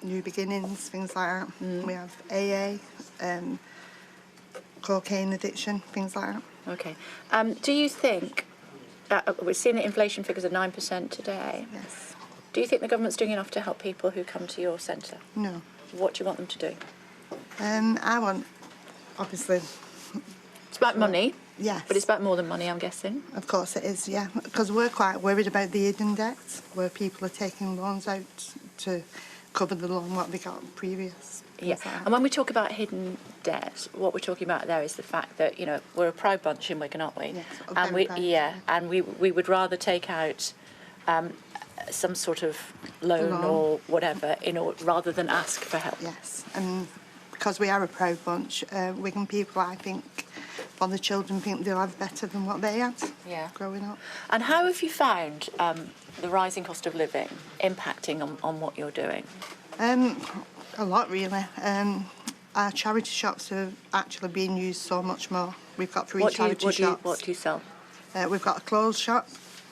S16: New Beginnings, things like that. We have AA, cocaine addiction, things like that.
S1: OK. Do you think, we're seeing the inflation figures of 9% today.
S16: Yes.
S1: Do you think the government's doing enough to help people who come to your centre?
S16: No.
S1: What do you want them to do?
S16: I want, obviously...
S1: It's about money.
S16: Yes.
S1: But it's about more than money, I'm guessing.
S16: Of course it is, yeah. Because we're quite worried about the hidden debt, where people are taking loans out to cover the loan what they got previous.
S1: Yeah, and when we talk about hidden debt, what we're talking about there is the fact that, you know, we're a proud bunch in Wigan, aren't we?
S16: Yes,
S1: and we, and we would rather take out some sort of loan or whatever rather than ask for help.
S16: Yes, and because we are a proud bunch, Wigan people, I think, for the children, think they'll have better than what they had growing up.
S1: And how have you found the rising cost of living impacting on what you're doing?
S16: A lot, really. Our charity shops are actually being used so much more. We've got 3 charity shops.
S1: What do you sell?
S16: We've got a clothes shop,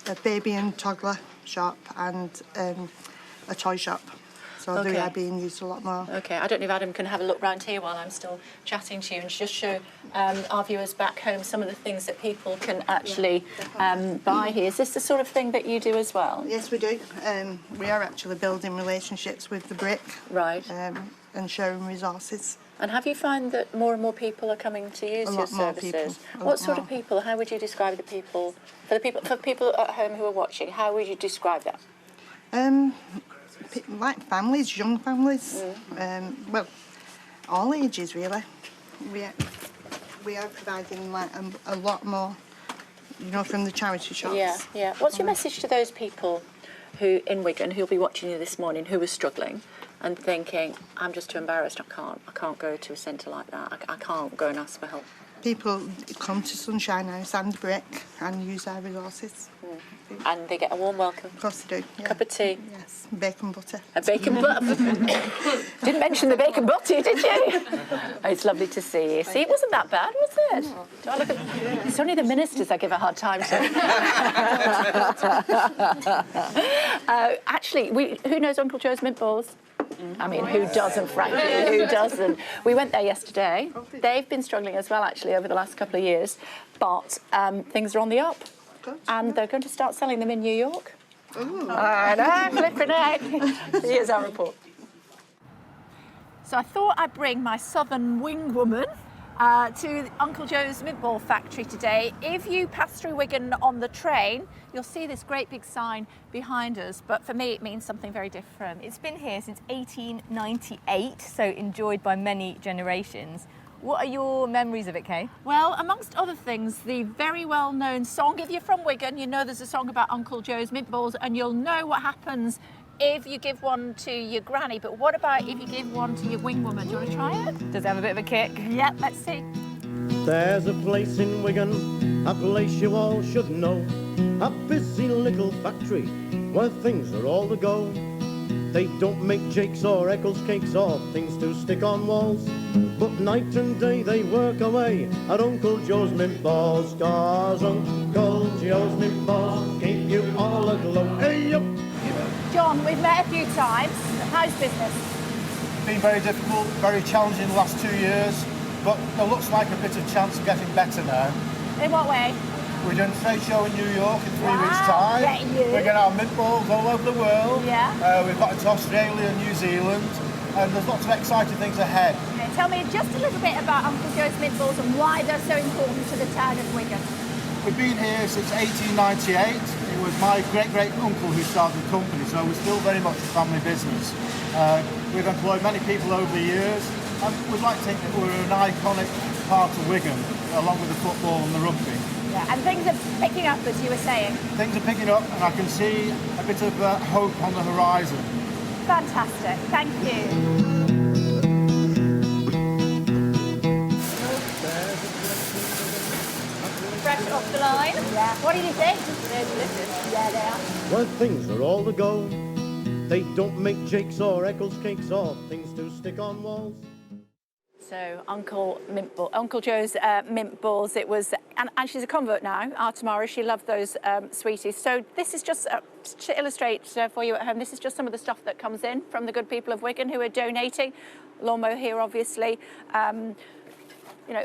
S16: a baby and toddler shop, and a toy shop. So they are being used a lot more.
S1: OK, I don't know if Adam can have a look round here while I'm still chatting to you and just show our viewers back home some of the things that people can actually buy here. Is this the sort of thing that you do as well?
S16: Yes, we do. We are actually building relationships with the brick.
S1: Right.
S16: And sharing resources.
S1: And have you found that more and more people are coming to use your services? What sort of people? How would you describe the people? For people at home who are watching, how would you describe that?
S16: Like families, young families. Well, all ages really. We are providing like a lot more, you know, from the charity shops.
S1: Yeah. What's your message to those people who in Wigan who'll be watching you this morning who are struggling and thinking, I'm just too embarrassed, I can't go to a centre like that, I can't go and ask for help?
S16: People come to Sunshine House and Brick and use our resources.
S1: And they get a warm welcome?
S16: Of course they do. Yeah.
S1: Cup of tea?
S16: Yes, bacon butter.
S1: A bacon butter? Didn't mention the bacon butter, did you? It's lovely to see you. See, it wasn't that bad, was it? Do I look at... It's only the ministers I give a hard time to. Actually, who knows Uncle Joe's Meatballs? I mean, who doesn't, frankly? Who doesn't? We went there yesterday. They've been struggling as well, actually, over the last couple of years. But things are on the up. And they're going to start selling them in New York. I know, flipping heck. Here's our report. So I thought I'd bring my southern wing woman to Uncle Joe's Meatball Factory today. If you pass through Wigan on the train, you'll see this great big sign behind us, but for me it means something very different.
S17: It's been here since 1898, so enjoyed by many generations. What are your memories of it, Kay?
S1: Well, amongst other things, the very well-known song. If you're from Wigan, you know there's a song about Uncle Joe's Meatballs, and you'll know what happens if you give one to your granny. But what about if you give one to your wing woman? Do you want to try it?
S17: Does it have a bit of a kick?
S1: Yeah, let's see.
S4: There's a place in Wigan, a place you all should know, a busy little factory where things are all the go. They don't make jakes or Eccles cakes or things to stick on walls, but night and day they work away at Uncle Joe's Meatballs. 'Cause Uncle Joe's Meatballs keep you all aglow. Hey up!
S1: John, we've met a few times. How's business?
S18: Been very difficult, very challenging the last 2 years, but there looks like a bit of chance of getting better now.
S1: In what way?
S18: We're doing a trade show in New York in 3 weeks' time. We're getting our meatballs all over the world. We've got it to Australia and New Zealand, and there's lots of exciting things ahead.
S1: Okay, tell me just a little bit about Uncle Joe's Meatballs and why they're so important to the town of Wigan.
S18: We've been here since 1898. It was my great-great-uncle who started the company, so we're still very much a family business. We've employed many people over the years, and we'd like to think that we're an iconic part of Wigan, along with the football and the rugby.
S1: Yeah, and things are picking up, as you were saying.
S18: Things are picking up, and I can see a bit of hope on the horizon.
S1: Fantastic. Thank you. Fresh off the line. Yeah. What did you think? They're delicious. Yeah, they are.
S4: Where things are all to go. They don't make Jakes or Eccles cakes or things to stick on walls.
S1: So Uncle Joe's mint balls. It was, and she's a convert now. Our Tamara, she loved those sweeties. So this is just to illustrate for you at home. This is just some of the stuff that comes in from the good people of Wigan who are donating. Lawnmower here, obviously. You know,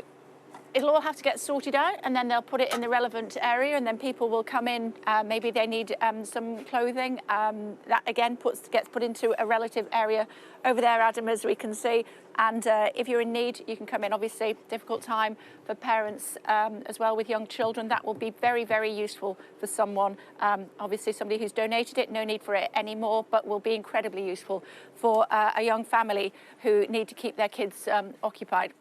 S1: it'll all have to get sorted out, and then they'll put it in the relevant area, and then people will come in. Maybe they need some clothing. That again gets put into a relative area over there, Adam, as we can see. And if you're in need, you can come in. Obviously, difficult time for parents as well with young children. That will be very, very useful for someone. Obviously, somebody who's donated it, no need for it anymore, but will be incredibly useful for a young family who need to keep their kids occupied.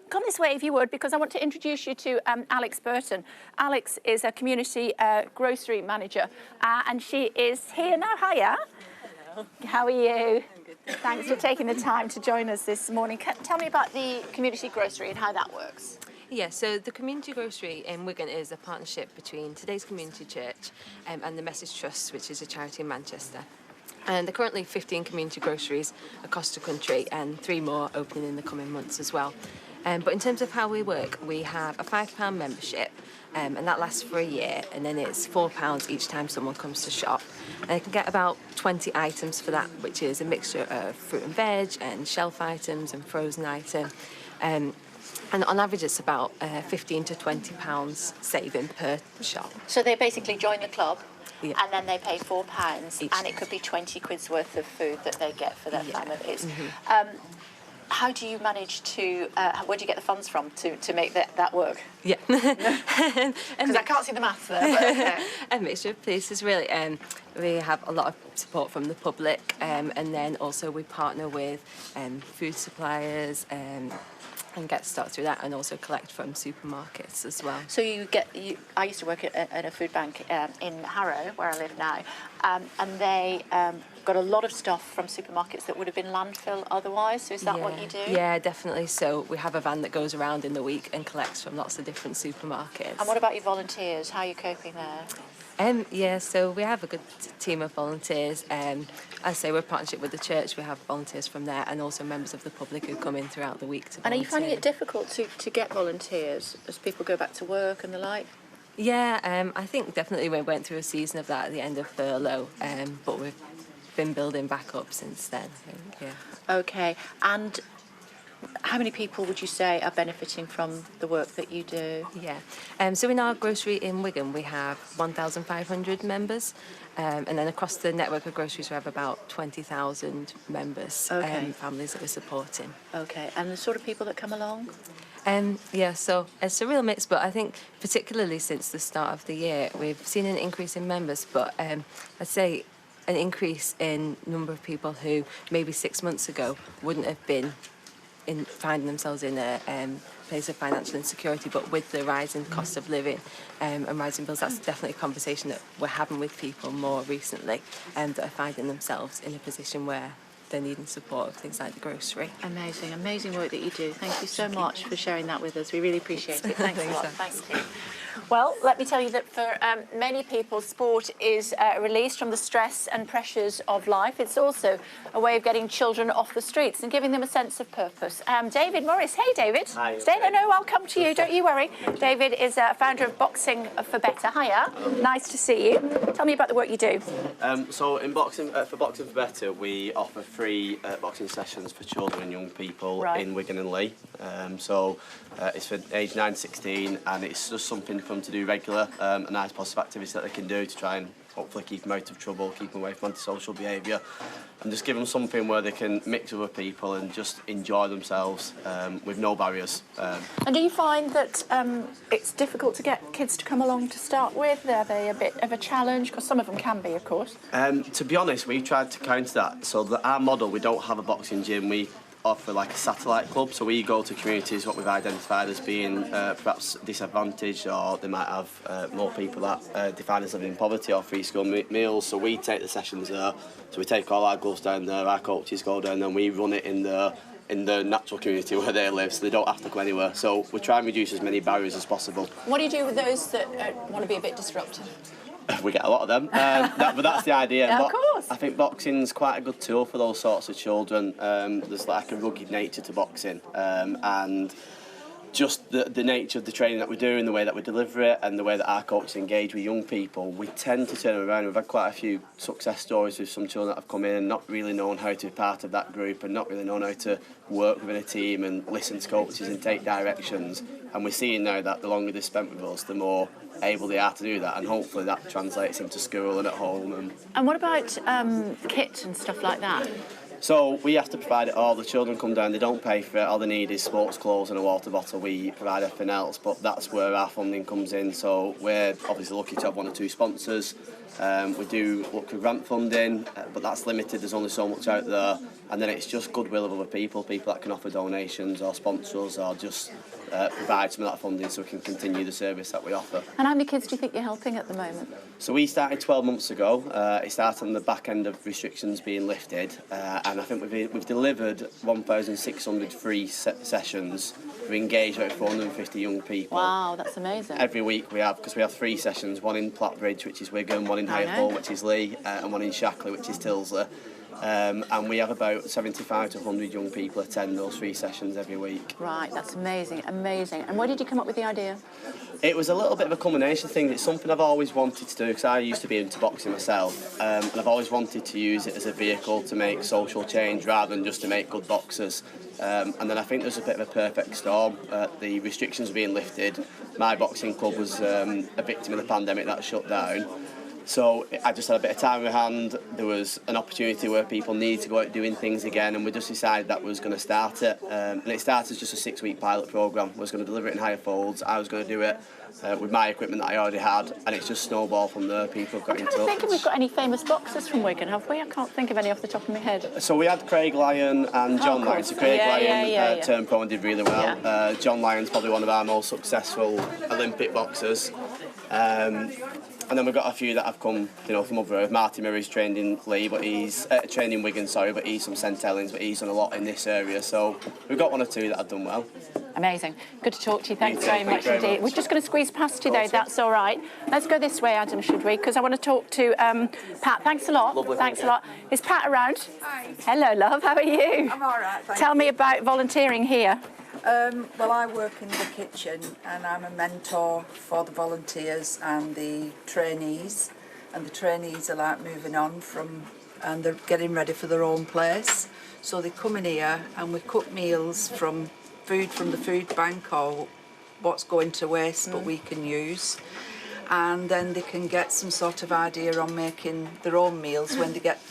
S1: Come this way if you would, because I want to introduce you to Alex Burton. Alex is a community grocery manager, and she is here now. Hiya. Hello. How are you? I'm good. Thanks for taking the time to join us this morning. Tell me about the community grocery and how that works.
S19: Yeah, so the community grocery in Wigan is a partnership between Today's Community Church and the Message Trust, which is a charity in Manchester. And there are currently 15 community groceries across the country and 3 more opening in the coming months as well. But in terms of how we work, we have a £5 membership, and that lasts for a year, and then it's £4 each time someone comes to shop. And they can get about 20 items for that, which is a mixture of fruit and veg and shelf items and frozen items. And on average, it's about £15 to £20 saving per shop.
S1: So they basically join the club,
S19: yeah,
S1: and then they pay £4, and it could be 20 quid's worth of food that they get for their families. Mm-hmm. How do you manage to, where do you get the funds from to make that work?
S19: Yeah.
S1: Because I can't see the maths there, but okay.
S19: A mixture of places, really. We have a lot of support from the public, and then also we partner with food suppliers and get stock through that, and also collect from supermarkets as well.
S1: So I used to work at a food bank in Harrow, where I live now, and they got a lot of stuff from supermarkets that would have been landfill otherwise. So is that what you do?
S19: Yeah, definitely. So we have a van that goes around in the week and collects from lots of different supermarkets.
S1: And what about your volunteers? How are you coping there?
S19: Yeah, so we have a good team of volunteers. I say we're a partnership with the church. We have volunteers from there, and also members of the public who come in throughout the week to volunteer.
S1: And are you finding it difficult to get volunteers as people go back to work and the like?
S19: Yeah, I think definitely we went through a season of that at the end of furlough, but we've been building back up since then, I think, yeah.
S1: Okay, and how many people would you say are benefiting from the work that you do?
S19: Yeah, so in our grocery in Wigan we have 1,500 members, and then across the network of groceries we have about 20,000 members, families that we're supporting.
S1: Okay, and the sort of people that come along?
S19: Yeah, so it's a real mix, but I think particularly since the start of the year we've seen an increase in members, but I'd say an increase in number of people who maybe 6 months ago wouldn't have been finding themselves in a place of financial insecurity, but with the rising cost of living and rising bills, that's definitely a conversation that we're having with people more recently, that are finding themselves in a position where they're needing support of things like the grocery.
S1: Amazing, amazing work that you do. Thank you so much for sharing that with us. We really appreciate it. Thanks a lot. Thank you. Well, let me tell you that for many people, sport is a release from the stress and pressures of life. It's also a way of getting children off the streets and giving them a sense of purpose. David Morris. Hey, David.
S20: Hi.
S1: Stay there. No, I'll come to you. Don't you worry. David is founder of Boxing for Better. Hiya. Nice to see you. Tell me about the work you do.
S20: So in Boxing for Better, we offer free boxing sessions for children and young people in Wigan and Leigh. It's for age 9 to 16, and it's just something for them to do regular, a nice positive activity that they can do to try and hopefully keep them out of trouble, keep them away from antisocial behaviour, and just give them something where they can mix with other people and just enjoy themselves with no barriers.
S1: And do you find that it's difficult to get kids to come along to start with? Are they a bit of a challenge? Because some of them can be, of course.
S20: To be honest, we tried to counter that. So our model, we don't have a boxing gym. We offer like a satellite club. So we go to communities what we've identified as being perhaps disadvantaged, or they might have more people that define as living in poverty or free school meals. So we take the sessions there. So we take all our girls down there, our coaches go down there, and we run it in the natural community where they live, so they don't have to go anywhere. So we try and reduce as many barriers as possible.
S1: What do you do with those that want to be a bit disruptive?
S20: We get a lot of them, but that's the idea.
S1: Yeah, of course.
S20: I think boxing's quite a good tool for those sorts of children. There's like a rugged nature to boxing, and just the nature of the training that we do and the way that we deliver it and the way that our coaches engage with young people, we tend to turn them around. We've had quite a few success stories with some children that have come in and not really known how to be part of that group and not really known how to work within a team and listen to coaches and take directions. And we're seeing now that the longer they spent with us, the more able they are to do that, and hopefully that translates into school and at home.
S1: And what about kit and stuff like that?
S20: So we have to provide it all. The children come down, they don't pay for it. All they need is sports clothes and a water bottle. We provide everything else, but that's where our funding comes in. So we're obviously lucky to have 1 or 2 sponsors. We do look for grant funding, but that's limited. There's only so much out there. And then it's just goodwill of other people that can offer donations or sponsors or just provide some of that funding so we can continue the service that we offer.
S1: And how many kids do you think you're helping at the moment?
S20: So we started 12 months ago. It started on the back end of restrictions being lifted, and I think we've delivered 1,600 free sessions. We engaged about 450 young people.
S1: Wow, that's amazing.
S20: Every week we have 3 sessions, one in Plattbridge, which is Wigan, one in Highfield, which is Lee, and one in Shackley, which is Tilsley. And we have about 75 to 100 young people attend those 3 sessions every week.
S1: Right, that's amazing, amazing. And where did you come up with the idea?
S20: It was a little bit of a combination thing. It's something I've always wanted to do because I used to be into boxing myself, and I've always wanted to use it as a vehicle to make social change rather than just to make good boxers. And then I think there's a bit of a perfect storm. The restrictions being lifted. My boxing club was a victim of the pandemic that shut down. So I just had a bit of time in my hand. There was an opportunity where people need to go out doing things again, and we just decided that we was going to start it. And it started as just a 6-week pilot programme. I was going to deliver it in higher folds. I was going to do it with my equipment that I already had, and it's just snowballed from there. People have got in touch. I'm trying to think if
S1: we've got any famous boxers from Wigan, have we? I can't think of any off the top of my head.
S20: So we had Craig Lyon and John Lyon. So Craig Lyon turned pro and did really well.
S1: Yeah.
S20: John Lyon's probably one of our most successful Olympic boxers. And then we've got a few that have come, from other. Marty Murray's trained in Lee, but he's trained in Wigan, but he's from St Helens, but he's done a lot in this area. So we've got 1 or 2 that have done well.
S1: Amazing. Good to talk to you. Thanks very much
S20: very
S1: indeed. We're just going to squeeze past you, though. That's all right. Let's go this way, Adam, should we? Because I want to talk to Pat. Thanks a lot.
S20: Lovely,
S1: thanks a lot. Is Pat around?
S21: Hi.
S1: Hello, love. How are you?
S21: I'm all right, thank
S1: Tell
S21: you.
S1: me about volunteering here.
S21: Well, I work in the kitchen and I'm a mentor for the volunteers and the trainees. And the trainees are like moving on and they're getting ready for their own place. So they come in here and we cook meals from food from the food bank or what's going to waste but we can use. And then they can get some sort of idea on making their own meals when they get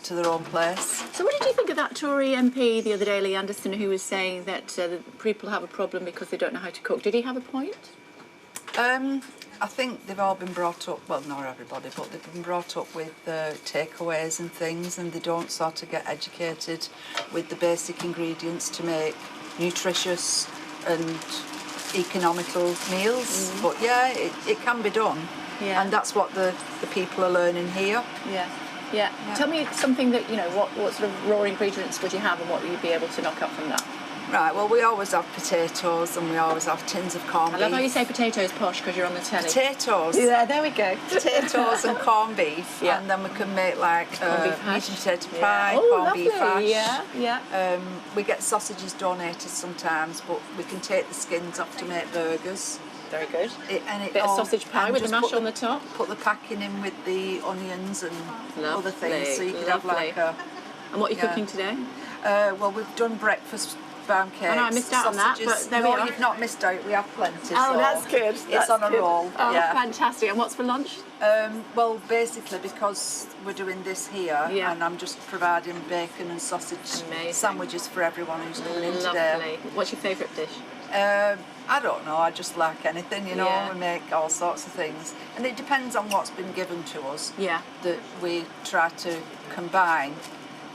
S21: to their own place.
S1: So what did you think of that Tory MP the other day, Lee Anderson, who was saying that people have a problem because they don't know how to cook? Did he have a point?
S21: I think they've all been brought up, well, not everybody, but they've been brought up with takeaways and things, and they don't sort of get educated with the basic ingredients to make nutritious and economical meals. But yeah, it can be done.
S1: Yeah.
S21: And that's what the people are learning here.
S1: Yeah. Tell me something that, what sort of raw ingredients would you have and what would you be able to knock up from that?
S21: Right, well, we always have potatoes and we always have tins of corned beef.
S1: I love how you say potatoes posh because you're on the telly.
S21: Potatoes.
S1: Yeah, there we go.
S21: Potatoes and corned beef. Yeah. And then we can make like meat and potato pie, corned beef hash.
S1: Yeah.
S21: We get sausages donated sometimes, but we can take the skins off to make burgers.
S1: Very good.
S21: Bit
S1: of sausage pie with the mash on the top.
S21: Put the packing in with the onions and other things, so you could have like a...
S1: And what are you cooking today?
S21: Well, we've done breakfast pancakes.
S1: I know I missed out on that, but there we are.
S21: You've not missed out. We have plenty.
S1: Oh,
S21: so
S1: that's good.
S21: It's on a roll.
S1: Oh, fantastic. And what's for lunch?
S21: Well, basically, because we're doing this here, and I'm just providing bacon and sausage sandwiches for everyone who's coming in today.
S1: What's your favourite dish?
S21: I don't know, I just like anything, we make all sorts of things. And it depends on what's been given to us that we try to combine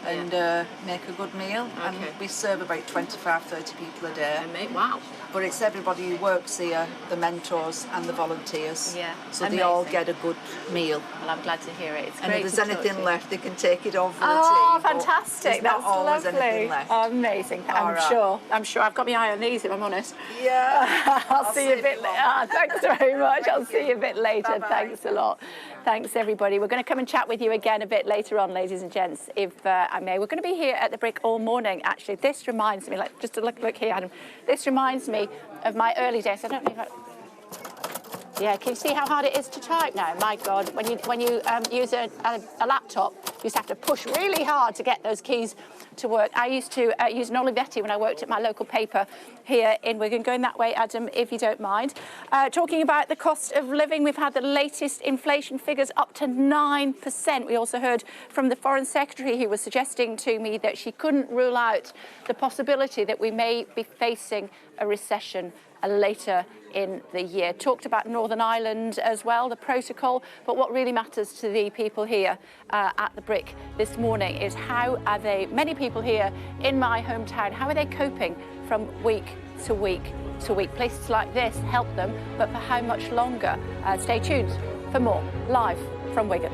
S21: and make a good meal. And we serve about 25-30 people a day.
S17: Wow.
S21: But it's everybody who works here, the mentors and the volunteers.
S17: Yeah.
S21: So they all get a good meal.
S17: Well, I'm glad to hear it. It's
S21: and
S17: great
S21: if
S17: to
S21: there's
S17: talk
S21: anything
S17: to you.
S21: left, they can take it on for the tea.
S1: Oh,
S21: but
S1: fantastic.
S21: there's not
S1: That's
S21: always
S1: lovely.
S21: anything left.
S1: Amazing.
S21: All
S1: I'm
S21: right.
S1: sure. I'm sure. I've got my eye on these, if I'm honest.
S21: Yeah.
S1: I'll see you a bit later. Thanks very much. I'll see you a bit later.
S21: Bye-bye.
S1: Thanks a lot. Thanks, everybody. We're going to come and chat with you again a bit later on, ladies and gents, if I may. We're going to be here at the Brick all morning, actually. This reminds me, like, just to look here, Adam. This reminds me of my early days. I don't know if I... Yeah, can you see how hard it is to type now? My God, when you use a laptop, you used to have to push really hard to get those keys to work. I used to use an Olivetti when I worked at my local paper here in Wigan. Going that way, Adam, if you don't mind. Talking about the cost of living, we've had the latest inflation figures up to 9%. We also heard from the Foreign Secretary, who was suggesting to me that she couldn't rule out the possibility that we may be facing a recession later in the year. Talked about Northern Ireland as well, the protocol, but what really matters to the people here at the Brick this morning is how are they, many people here in my hometown, how are they coping from week to week to week? Places like this help them, but for how much longer? Stay tuned for more live from Wigan.